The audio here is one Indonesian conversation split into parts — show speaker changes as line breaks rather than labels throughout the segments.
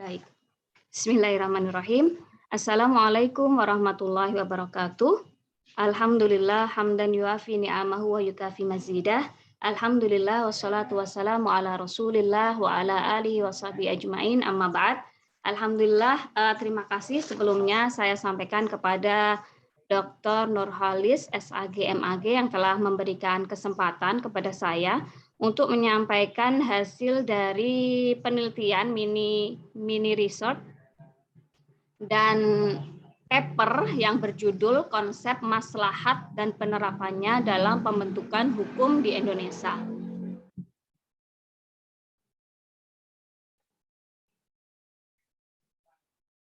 Baik. Bismillahirrahmanirrahim. Assalamualaikum warahmatullahi wabarakatuh. Alhamdulillah hamdan yuafi ni'amahu wa yukafi mazidah. Alhamdulillah wassalatu wassalamu ala Rasulillah wa ala alihi wa sahbihi ajmain amma ba'd. Alhamdulillah, terima kasih sebelumnya saya sampaikan kepada Dr. Nurhalis SAG MAG yang telah memberikan kesempatan kepada saya untuk menyampaikan hasil dari penelitian mini research dan paper yang berjudul Konsep Maslahat dan Penerapannya dalam Pembentukan Hukum di Indonesia.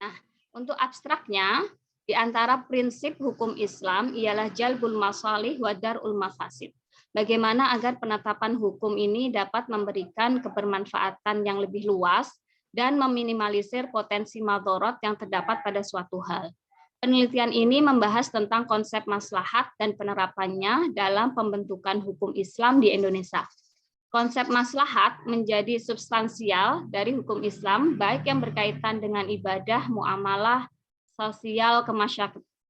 Nah, untuk abstraknya, di antara prinsip hukum Islam ialah jalbul masalih wa darul mafasid. Bagaimana agar penetapan hukum ini dapat memberikan kebermanfaatan yang lebih luas dan meminimalisir potensi madharat yang terdapat pada suatu hal. Penelitian ini membahas tentang konsep maslahat dan penerapannya dalam pembentukan hukum Islam di Indonesia. Konsep maslahat menjadi substansial dari hukum Islam, baik yang berkaitan dengan ibadah, muamalah, sosial,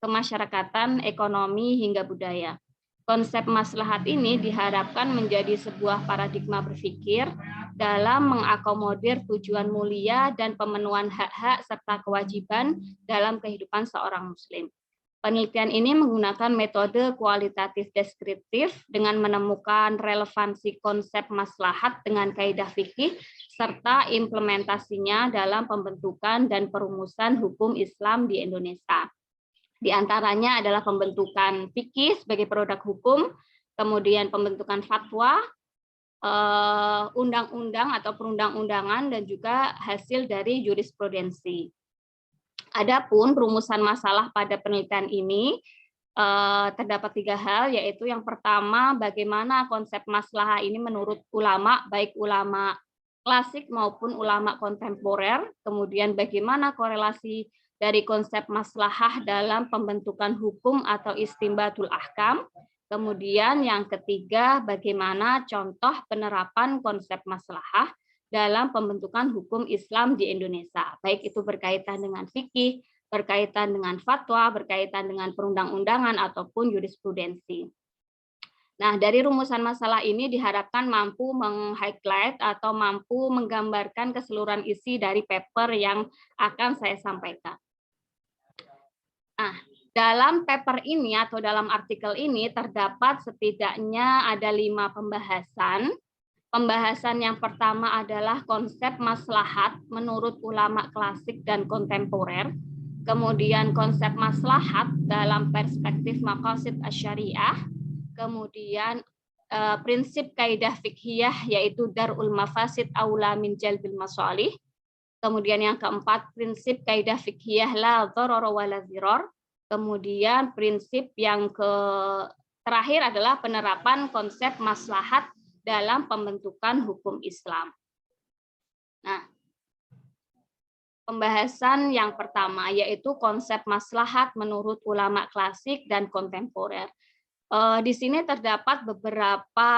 kemasyarakatan, ekonomi, hingga budaya. Konsep maslahat ini diharapkan menjadi sebuah paradigma berpikir dalam mengakomodir tujuan mulia dan pemenuhan hak-hak serta kewajiban dalam kehidupan seorang muslim. Penelitian ini menggunakan metode kualitatif deskriptif dengan menemukan relevansi konsep maslahat dengan kaidah fikih serta implementasinya dalam pembentukan dan perumusan hukum Islam di Indonesia. Di antaranya adalah pembentukan fikih sebagai produk hukum, kemudian pembentukan fatwa, undang-undang atau perundang-undangan, dan juga hasil dari jurisprudensi. Adapun perumusan masalah pada penelitian ini terdapat 3 hal, yaitu yang pertama, bagaimana konsep maslahah ini menurut ulama, baik ulama klasik maupun ulama kontemporer, kemudian bagaimana korelasi dari konsep maslahah dalam pembentukan hukum atau istimbatul ahkam. Kemudian yang ketiga, bagaimana contoh penerapan konsep maslahah dalam pembentukan hukum Islam di Indonesia, baik itu berkaitan dengan fikih, berkaitan dengan fatwa, berkaitan dengan perundang-undangan ataupun jurisprudensi. Nah, dari rumusan masalah ini diharapkan mampu meng-highlight atau mampu menggambarkan keseluruhan isi dari paper yang akan saya sampaikan. Nah, dalam paper ini atau dalam artikel ini terdapat setidaknya ada 5 pembahasan. Pembahasan yang pertama adalah konsep maslahat menurut ulama klasik dan kontemporer. Kemudian konsep maslahat dalam perspektif maqasid asy-syariah. Kemudian prinsip kaidah fikhiyah yaitu darul mafasid aula min jalbil masalih. Kemudian yang keempat, prinsip kaidah fikhiyah la dharara wa la dhirar. Kemudian prinsip yang terakhir adalah penerapan konsep maslahat dalam pembentukan hukum Islam. Nah, pembahasan yang pertama yaitu konsep maslahat menurut ulama klasik dan kontemporer. Di sini terdapat beberapa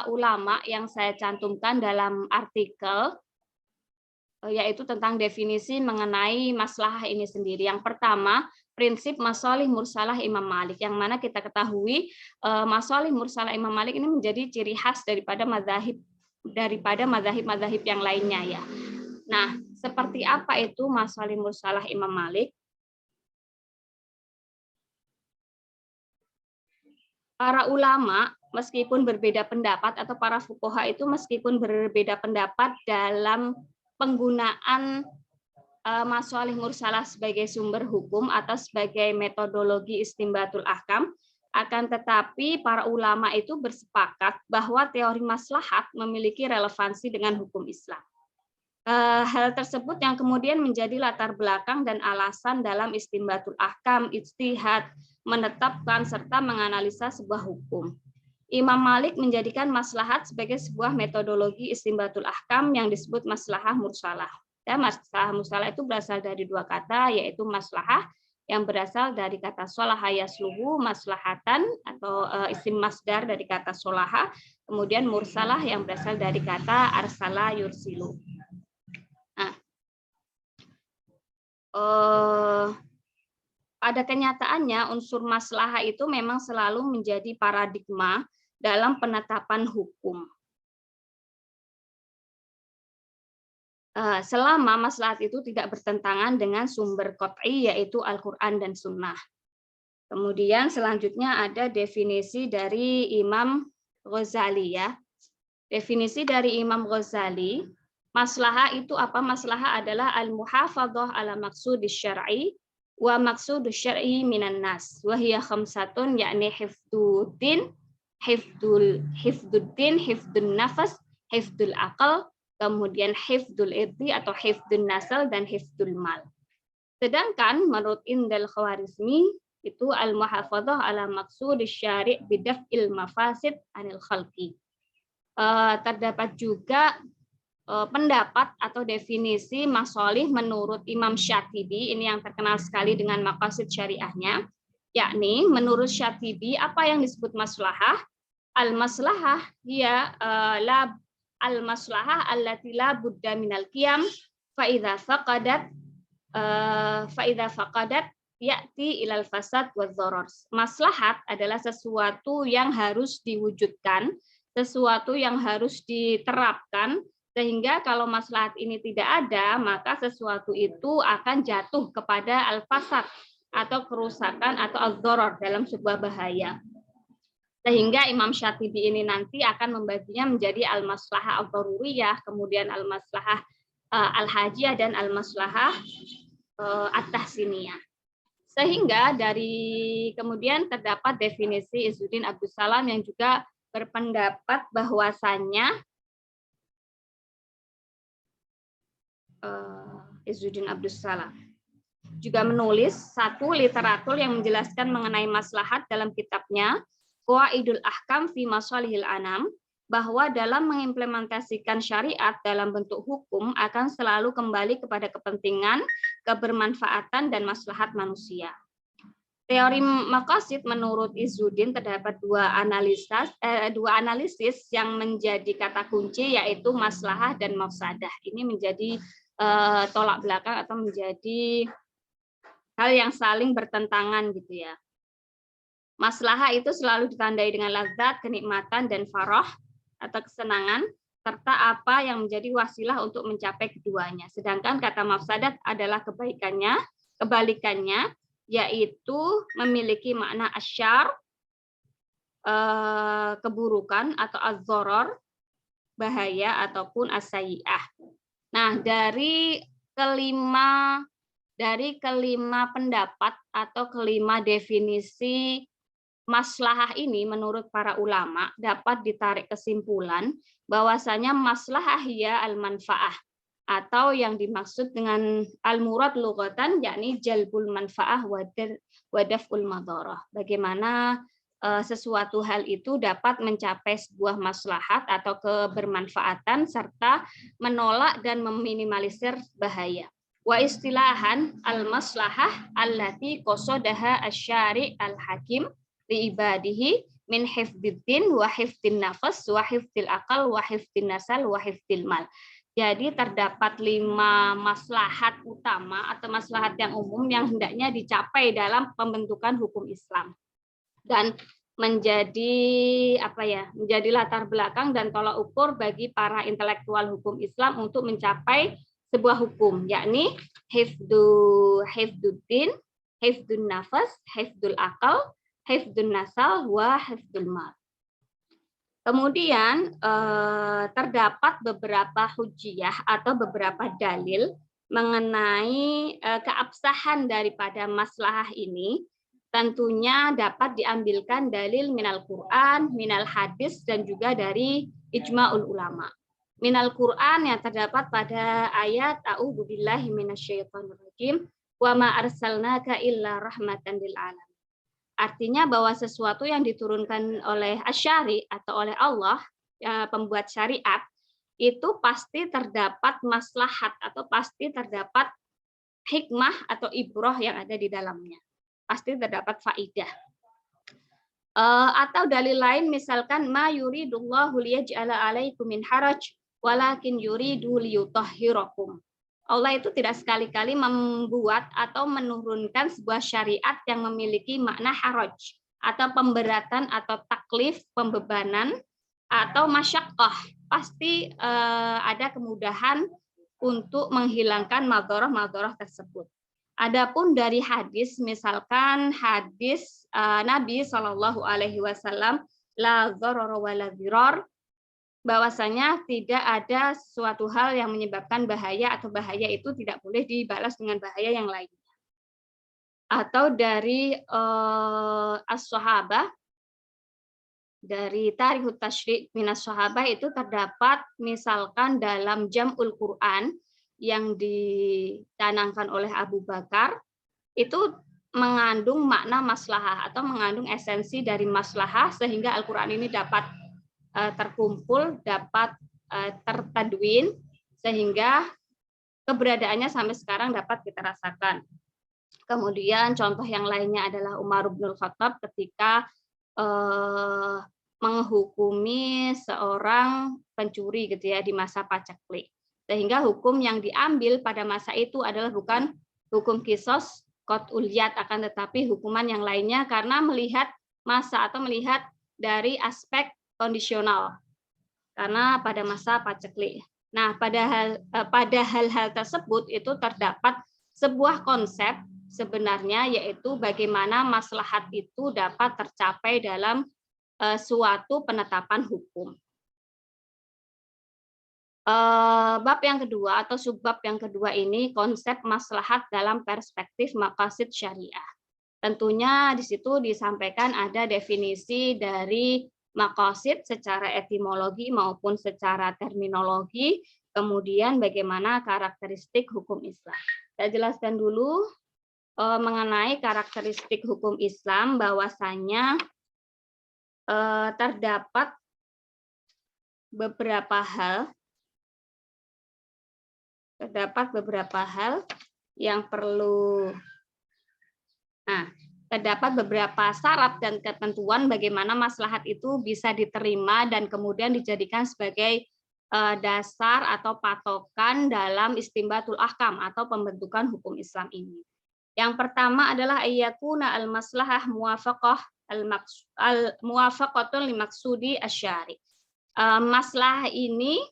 ulama yang saya cantumkan dalam artikel, yaitu tentang definisi mengenai maslahah ini sendiri. Yang pertama, prinsip masalih mursalah Imam Malik, yang mana kita ketahui masalih mursalah Imam Malik ini menjadi ciri khas daripada mazahib yang lainnya ya. Nah, seperti apa itu masalih mursalah Imam Malik? Para ulama meskipun berbeda pendapat atau para fuqaha itu meskipun berbeda pendapat dalam penggunaan masalih mursalah sebagai sumber hukum atau sebagai metodologi istimbatul ahkam, akan tetapi para ulama itu bersepakat bahwa teori maslahat memiliki relevansi dengan hukum Islam. Hal tersebut yang kemudian menjadi latar belakang dan alasan dalam istimbatul ahkam, ijtihad, menetapkan serta menganalisa sebuah hukum. Imam Malik menjadikan maslahat sebagai sebuah metodologi istimbatul ahkam yang disebut maslahah mursalah. Ya, maslahah mursalah itu berasal dari 2 kata, yaitu maslahah yang berasal dari kata sholaha yasluhu maslahatan atau isim masdar dari kata sholaha, kemudian mursalah yang berasal dari kata arsala yursilu. Nah, pada kenyataannya unsur maslahah itu memang selalu menjadi paradigma dalam penetapan hukum. Selama maslahat itu tidak bertentangan dengan sumber qat'i yaitu Al-Qur'an dan Sunnah. Kemudian selanjutnya ada definisi dari Imam Ghazali ya. Definisi dari Imam Ghazali, maslahah itu apa? Maslahah adalah al-muhafadzah ala maqsudis syar'i wa maqsudus syar'i minan nas. Wa hiya khamsatun yakni hifdzuddin, hifdzuddin, hifdzun nafas, hifdzul aqal, kemudian hifdzul irdi atau hifdzun nasal dan hifdzul mal. Sedangkan menurut Indal Khawarizmi itu al-muhafadzah ala maqsudis syari' bidaf'il mafasid anil khalqi. Terdapat juga pendapat atau definisi masolih menurut Imam Syatibi, ini yang terkenal sekali dengan maqasid syariahnya, yakni menurut Syatibi apa yang disebut maslahah? Al-maslahah dia al-maslahah allati la budda minal qiyam fa idza faqadat ya'ti ilal fasad wa dharar. Maslahat adalah sesuatu yang harus diwujudkan, sesuatu yang harus diterapkan, sehingga kalau maslahat ini tidak ada, maka sesuatu itu akan jatuh kepada al-fasad atau kerusakan atau al-dharar dalam sebuah bahaya. Sehingga Imam Syatibi ini nanti akan membaginya menjadi al-maslahah al-daruriyah, kemudian al-maslahah al-hajiyah, dan al-maslahah at-tahsiniyah. Sehingga dari kemudian terdapat definisi Izzuddin Abdus Salam yang juga berpendapat bahwasannya Izzuddin Abdus Salam juga menulis satu literatur yang menjelaskan mengenai maslahat dalam kitabnya Qawaidul Ahkam fi Masalihil Anam, bahwa dalam mengimplementasikan syariat dalam bentuk hukum akan selalu kembali kepada kepentingan, kebermanfaatan, dan maslahat manusia. Teori maqasid menurut Izzuddin terdapat dua analisis yang menjadi kata kunci, yaitu maslahah dan mafsadah. Ini menjadi tolak belakang atau menjadi hal yang saling bertentangan gitu ya. Maslahah itu selalu ditandai dengan lazat, kenikmatan, dan farah atau kesenangan, serta apa yang menjadi wasilah untuk mencapai keduanya. Sedangkan kata mafsadat adalah kebalikannya, yaitu memiliki makna asyar, keburukan, atau az-dharar, bahaya, ataupun as-sayyi'ah. Nah, dari kelima pendapat atau kelima definisi maslahah ini menurut para ulama dapat ditarik kesimpulan bahwasanya maslahah ya al-manfaah, atau yang dimaksud dengan al-murad lughatan yakni jalbul manfaah wa daf'ul madharah. Bagaimana sesuatu hal itu dapat mencapai sebuah maslahat atau kebermanfaatan serta menolak dan meminimalisir bahaya. Wa istilahan al-maslahah allati qasadaha asy-syari' al-hakim li ibadihi min hifdziddin wa hifdzin nafas wa hifdzil aqal wa hifdzin nasal wa hifdzil mal. Jadi terdapat 5 maslahat utama atau maslahat yang umum yang hendaknya dicapai dalam pembentukan hukum Islam dan menjadi menjadi latar belakang dan tolak ukur bagi para intelektual hukum Islam untuk mencapai sebuah hukum, yakni hifdzuddin, hifdzun nafas, hifdzul aqal, hifdzun nasal, wa hifdzul mal. Kemudian terdapat beberapa hujjiyah atau beberapa dalil mengenai keabsahan daripada maslahah ini. Tentunya dapat diambilkan dalil minal Quran, minal hadis, dan juga dari ijma'ul ulama. Minal Quran yang terdapat pada ayat a'udzubillahi minasyaitonirrajim wa ma arsalnaka illa rahmatan lil alamin. Artinya bahwa sesuatu yang diturunkan oleh asyari atau oleh Allah, pembuat syariat, itu pasti terdapat maslahat atau pasti terdapat hikmah atau ibrah yang ada di dalamnya. Pasti terdapat faidah. Atau dalil lain misalkan ma yuridullahu liyaj'ala 'alaikum min haraj walakin yuridu liyutahhirakum. Allah itu tidak sekali-kali membuat atau menurunkan sebuah syariat yang memiliki makna haraj atau pemberatan atau taklif, pembebanan atau masyaqqah. Pasti ada kemudahan untuk menghilangkan madharah-madharah tersebut. Adapun dari hadis, misalkan hadis Nabi Shallallahu Alaihi Wasallam, la dharara wa la dhirar, bahwasanya tidak ada suatu hal yang menyebabkan bahaya atau bahaya itu tidak boleh dibalas dengan bahaya yang lain. Atau dari as-sahabah, dari Tarikhut Tasyri' minas sahabah itu terdapat misalkan dalam Jam'ul Quran yang dicanangkan oleh Abu Bakar, itu mengandung makna maslahah atau mengandung esensi dari maslahah sehingga Al-Quran ini dapat terkumpul, dapat tertadwin, sehingga keberadaannya sampai sekarang dapat kita rasakan. Kemudian contoh yang lainnya adalah Umar bin Khattab ketika menghukumi seorang pencuri gitu ya di masa paceklik. Sehingga hukum yang diambil pada masa itu adalah bukan hukum kisos qat'ul yad, akan tetapi hukuman yang lainnya karena melihat masa atau melihat dari aspek kondisional karena pada masa paceklik. Nah, pada hal-hal tersebut itu terdapat sebuah konsep sebenarnya, yaitu bagaimana maslahat itu dapat tercapai dalam suatu penetapan hukum. Bab yang kedua atau subbab yang kedua ini konsep maslahat dalam perspektif maqasid syariah. Tentunya di situ disampaikan ada definisi dari maqasid secara etimologi maupun secara terminologi, kemudian bagaimana karakteristik hukum Islam. Saya jelaskan dulu mengenai karakteristik hukum Islam, bahwasanya terdapat beberapa hal yang perlu. Terdapat beberapa syarat dan ketentuan bagaimana maslahat itu bisa diterima dan kemudian dijadikan sebagai dasar atau patokan dalam istimbatul ahkam atau pembentukan hukum Islam ini. Yang pertama adalah ayyakuna al-maslahah muwafaqatun limaksudi asyari. Maslahah ini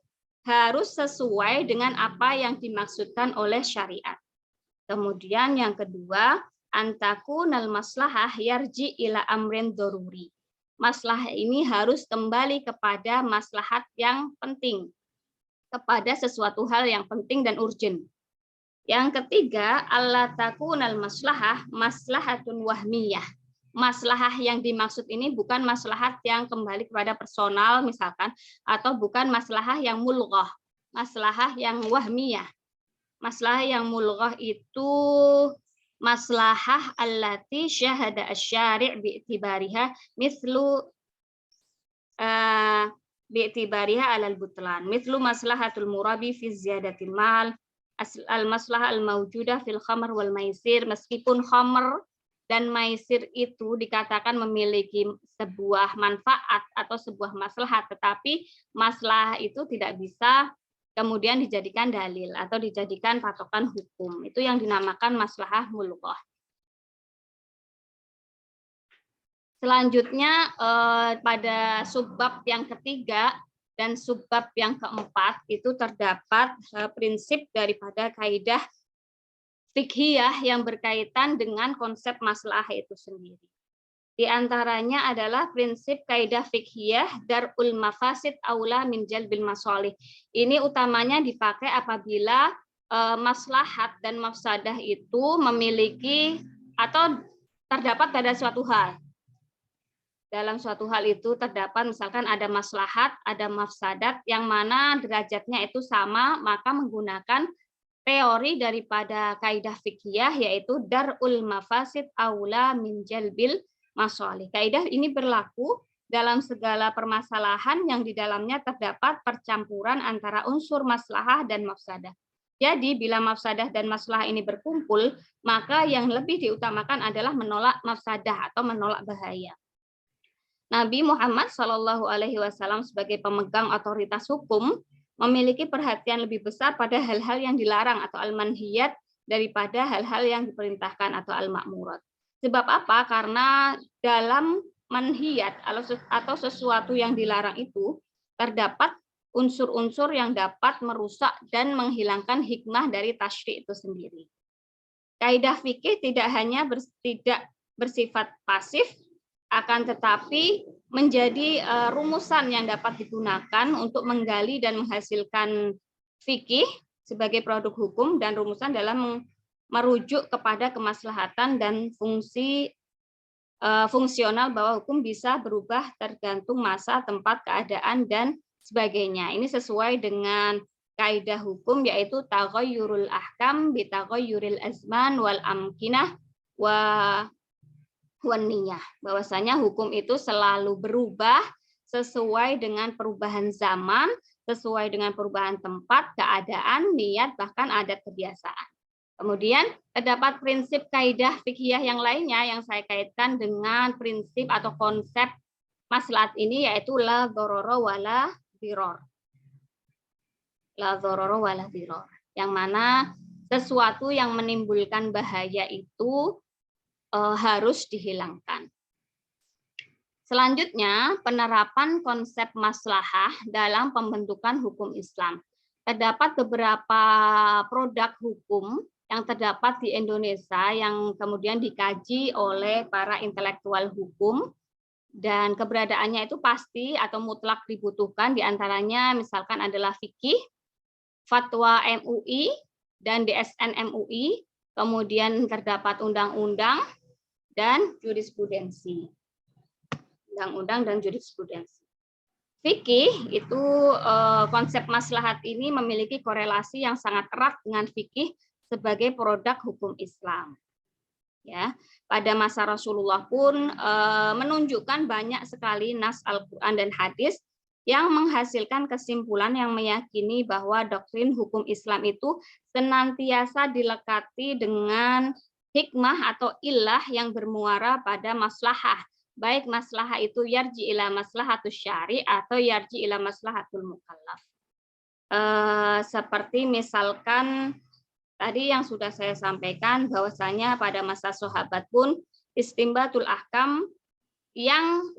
harus sesuai dengan apa yang dimaksudkan oleh syariat. Kemudian yang kedua, antakunal maslahah yarji ila amrin doruri. Maslahah ini harus kembali kepada maslahat yang penting, kepada sesuatu hal yang penting dan urgent. Yang ketiga, alla takunal maslahah maslahatun wahmiyah. Maslahah yang dimaksud ini bukan maslahat yang kembali kepada personal misalkan, atau bukan maslahah yang mulghah, maslahah yang wahmiyah. Maslahah yang mulghah itu maslahah allati syahada asy-syari' bi'tibariha mithlu bi'tibariha 'alal butlan mithlu maslahatul murabi fi ziyadatil mal, al-maslahah al-mawjudah fil khamr wal maisir. Meskipun khamr dan maisir itu dikatakan memiliki sebuah manfaat atau sebuah maslahat, tetapi maslahah itu tidak bisa kemudian dijadikan dalil atau dijadikan patokan hukum. Itu yang dinamakan maslahah mulghah. Selanjutnya pada subbab yang ketiga dan subbab yang keempat itu terdapat prinsip daripada kaidah fiqhiyah yang berkaitan dengan konsep maslahah itu sendiri. Di antaranya adalah prinsip kaidah fiqhiyah darul mafasid aula min jalbil masalih. Ini utamanya dipakai apabila maslahat dan mafsadah itu memiliki atau terdapat pada suatu hal. Dalam suatu hal itu terdapat misalkan ada maslahat, ada mafsadat yang mana derajatnya itu sama, maka menggunakan teori daripada kaidah fiqhiyah yaitu darul mafasid aula min jalbil masalih. Kaidah ini berlaku dalam segala permasalahan yang di dalamnya terdapat percampuran antara unsur maslahah dan mafsadah. Jadi bila mafsadah dan maslahah ini berkumpul, maka yang lebih diutamakan adalah menolak mafsadah atau menolak bahaya. Nabi Muhammad SAW sebagai pemegang otoritas hukum memiliki perhatian lebih besar pada hal-hal yang dilarang atau al-manhiyat daripada hal-hal yang diperintahkan atau al-ma'murat. Sebab apa? Karena dalam manhiyat atau sesuatu yang dilarang itu terdapat unsur-unsur yang dapat merusak dan menghilangkan hikmah dari tasyri' itu sendiri. Kaidah fikih tidak hanya tidak bersifat pasif, akan tetapi menjadi rumusan yang dapat digunakan untuk menggali dan menghasilkan fikih sebagai produk hukum dan rumusan dalam merujuk kepada kemaslahatan dan fungsional bahwa hukum bisa berubah tergantung masa, tempat, keadaan, dan sebagainya. Ini sesuai dengan kaidah hukum yaitu taghayyurul ahkam bi taghayyuril azman wal amkinah wa niyah. Bahwasanya hukum itu selalu berubah sesuai dengan perubahan zaman, sesuai dengan perubahan tempat, keadaan, niat, bahkan adat kebiasaan. Kemudian terdapat prinsip kaidah fikih yang lainnya yang saya kaitkan dengan prinsip atau konsep maslahat ini yaitu la dharara wala dhirar. La dharara wala dhirar. Yang mana sesuatu yang menimbulkan bahaya itu harus dihilangkan. Selanjutnya, penerapan konsep maslahah dalam pembentukan hukum Islam. Terdapat beberapa produk hukum yang terdapat di Indonesia yang kemudian dikaji oleh para intelektual hukum dan keberadaannya itu pasti atau mutlak dibutuhkan, diantaranya misalkan adalah fikih, fatwa MUI dan DSN MUI, kemudian terdapat undang-undang dan jurisprudensi. Undang-undang dan jurisprudensi. Fikih itu konsep maslahat ini memiliki korelasi yang sangat erat dengan fikih sebagai produk hukum Islam. Ya, pada masa Rasulullah pun menunjukkan banyak sekali nas Al-Qur'an dan hadis yang menghasilkan kesimpulan yang meyakini bahwa doktrin hukum Islam itu senantiasa dilekati dengan hikmah atau illah yang bermuara pada maslahah, baik maslahah itu yarji ila maslahatus syari atau yarji ila maslahatul mukallaf. Seperti misalkan tadi yang sudah saya sampaikan bahwasanya pada masa sahabat pun istimbatul ahkam yang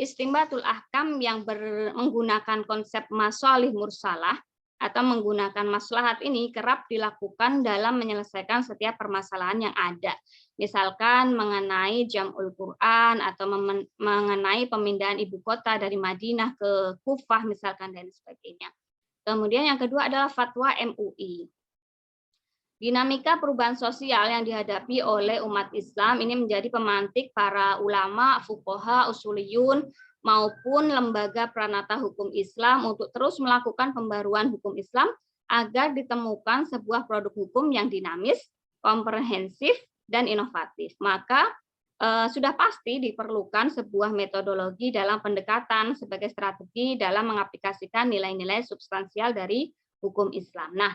menggunakan konsep masalih mursalah atau menggunakan maslahat ini kerap dilakukan dalam menyelesaikan setiap permasalahan yang ada. Misalkan mengenai jam'ul Quran atau mengenai pemindahan ibu kota dari Madinah ke Kufah misalkan dan sebagainya. Kemudian yang kedua adalah fatwa MUI. Dinamika perubahan sosial yang dihadapi oleh umat Islam ini menjadi pemantik para ulama, fuqaha, usuliyun, maupun lembaga pranata hukum Islam untuk terus melakukan pembaruan hukum Islam agar ditemukan sebuah produk hukum yang dinamis, komprehensif, dan inovatif. Maka sudah pasti diperlukan sebuah metodologi dalam pendekatan sebagai strategi dalam mengaplikasikan nilai-nilai substansial dari hukum Islam. Nah,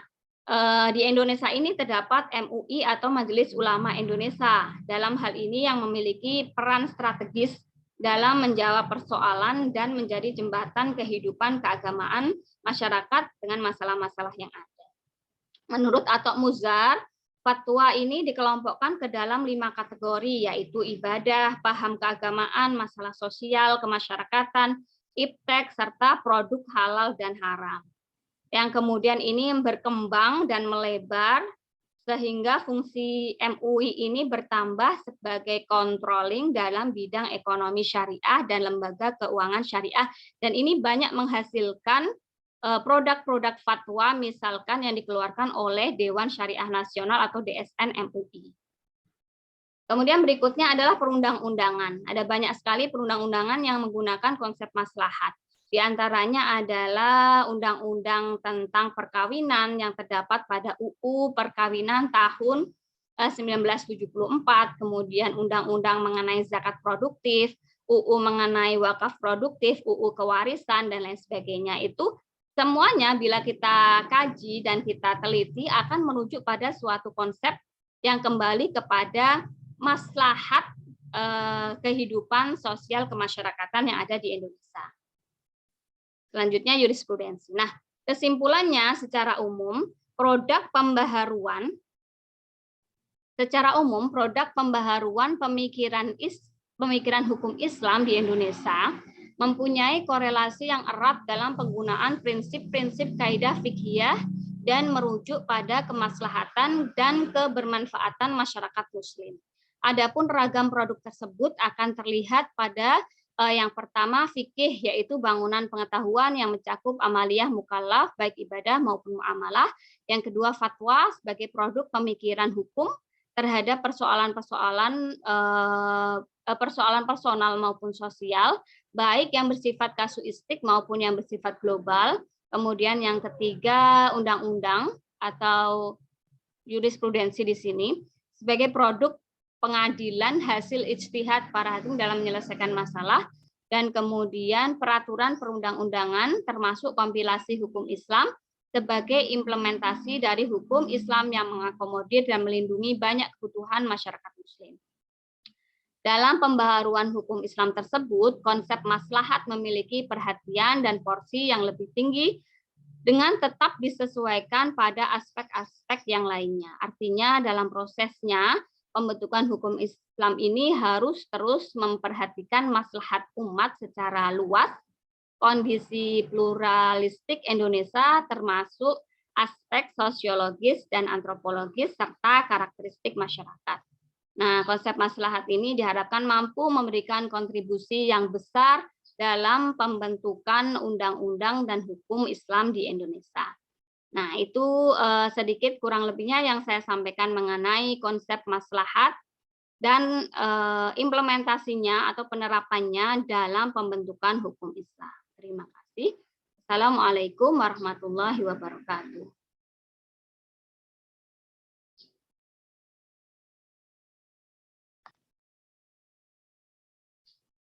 di Indonesia ini terdapat MUI atau Majelis Ulama Indonesia. Dalam hal ini yang memiliki peran strategis dalam menjawab persoalan dan menjadi jembatan kehidupan keagamaan masyarakat dengan masalah-masalah yang ada. Menurut Atok Muzar, fatwa ini dikelompokkan ke dalam 5 kategori, yaitu ibadah, paham keagamaan, masalah sosial, kemasyarakatan, iptek, serta produk halal dan haram. Yang kemudian ini berkembang dan melebar sehingga fungsi MUI ini bertambah sebagai controlling dalam bidang ekonomi syariah dan lembaga keuangan syariah, dan ini banyak menghasilkan produk-produk fatwa misalkan yang dikeluarkan oleh Dewan Syariah Nasional atau DSN MUI. Kemudian berikutnya adalah perundang-undangan. Ada banyak sekali perundang-undangan yang menggunakan konsep maslahat. Di antaranya adalah undang-undang tentang perkawinan yang terdapat pada UU Perkawinan tahun 1974, kemudian undang-undang mengenai zakat produktif, UU mengenai wakaf produktif, UU kewarisan, dan lain sebagainya. Itu semuanya bila kita kaji dan kita teliti akan merujuk pada suatu konsep yang kembali kepada maslahat kehidupan sosial kemasyarakatan yang ada di Indonesia. Selanjutnya jurisprudensi. Nah, Kesimpulannya, secara umum, produk pembaharuan pemikiran hukum Islam di Indonesia mempunyai korelasi yang erat dalam penggunaan prinsip-prinsip kaidah fikih dan merujuk pada kemaslahatan dan kebermanfaatan masyarakat Muslim. Adapun ragam produk tersebut akan terlihat pada yang pertama fikih, yaitu bangunan pengetahuan yang mencakup amaliyah mukallaf baik ibadah maupun muamalah. Yang kedua fatwa sebagai produk pemikiran hukum terhadap persoalan personal maupun sosial, baik yang bersifat kasuistik maupun yang bersifat global. Kemudian yang ketiga undang-undang atau jurisprudensi di sini sebagai produk pengadilan hasil ijtihad para hakim dalam menyelesaikan masalah, dan kemudian peraturan perundang-undangan termasuk kompilasi hukum Islam sebagai implementasi dari hukum Islam yang mengakomodir dan melindungi banyak kebutuhan masyarakat Muslim. Dalam pembaharuan hukum Islam tersebut, konsep maslahat memiliki perhatian dan porsi yang lebih tinggi dengan tetap disesuaikan pada aspek-aspek yang lainnya. Artinya dalam prosesnya, pembentukan hukum Islam ini harus terus memperhatikan maslahat umat secara luas, kondisi pluralistik Indonesia termasuk aspek sosiologis dan antropologis serta karakteristik masyarakat. Nah, konsep maslahat ini diharapkan mampu memberikan kontribusi yang besar dalam pembentukan undang-undang dan hukum Islam di Indonesia. Nah, itu sedikit kurang lebihnya yang saya sampaikan mengenai konsep maslahat dan implementasinya atau penerapannya dalam pembentukan hukum Islam. Terima kasih. Assalamualaikum warahmatullahi wabarakatuh.